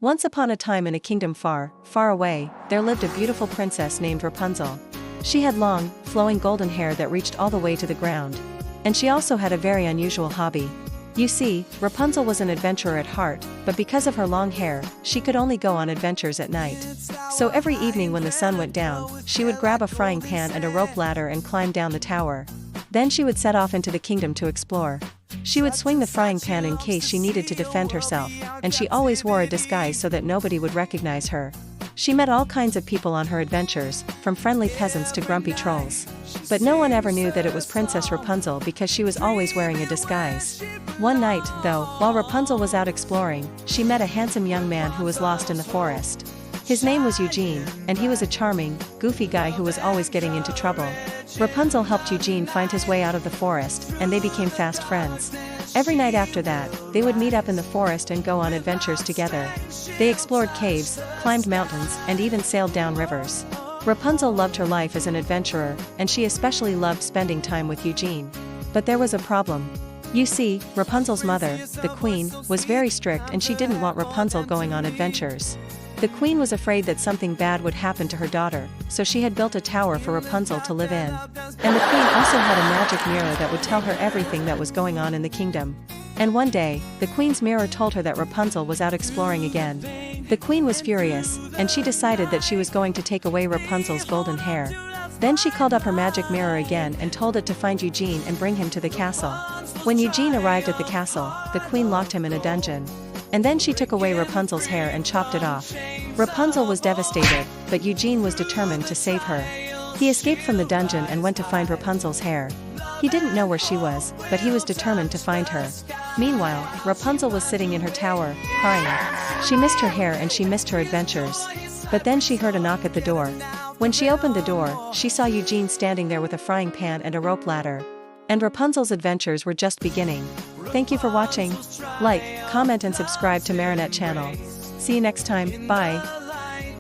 Once upon a time in a kingdom far, far away, there lived a beautiful princess named Rapunzel. She had long, flowing golden hair that reached all the way to the ground. And she also had a very unusual hobby. You see, Rapunzel was an adventurer at heart, but because of her long hair, she could only go on adventures at night. So every evening when the sun went down, she would grab a frying pan and a rope ladder and climb down the tower. Then she would set off into the kingdom to explore. She would swing the frying pan in case she needed to defend herself, and she always wore a disguise so that nobody would recognize her. She met all kinds of people on her adventures, from friendly peasants to grumpy trolls. But no one ever knew that it was Princess Rapunzel because she was always wearing a disguise. One night, though, while Rapunzel was out exploring, she met a handsome young man who was lost in the forest. His name was Eugene, and he was a charming, goofy guy who was always getting into trouble. Rapunzel helped Eugene find his way out of the forest, and they became fast friends. Every night after that, they would meet up in the forest and go on adventures together. They explored caves, climbed mountains, and even sailed down rivers. Rapunzel loved her life as an adventurer, and she especially loved spending time with Eugene. But there was a problem. You see, Rapunzel's mother, the queen, was very strict and she didn't want Rapunzel going on adventures. The queen was afraid that something bad would happen to her daughter, so she had built a tower for Rapunzel to live in. And the queen also had a magic mirror that would tell her everything that was going on in the kingdom. And one day, the queen's mirror told her that Rapunzel was out exploring again. The queen was furious, and she decided that she was going to take away Rapunzel's golden hair. Then she called up her magic mirror again and told it to find Eugene and bring him to the castle. When Eugene arrived at the castle, the queen locked him in a dungeon. And then she took away Rapunzel's hair and chopped it off. Rapunzel was devastated, but Eugene was determined to save her. He escaped from the dungeon and went to find Rapunzel's hair. He didn't know where she was, but he was determined to find her. Meanwhile, Rapunzel was sitting in her tower, crying. She missed her hair and she missed her adventures. But then she heard a knock at the door. When she opened the door, she saw Eugene standing there with a frying pan and a rope ladder. And Rapunzel's adventures were just beginning. Thank you for watching. Like, comment and subscribe to Marinette channel. See you next time, bye.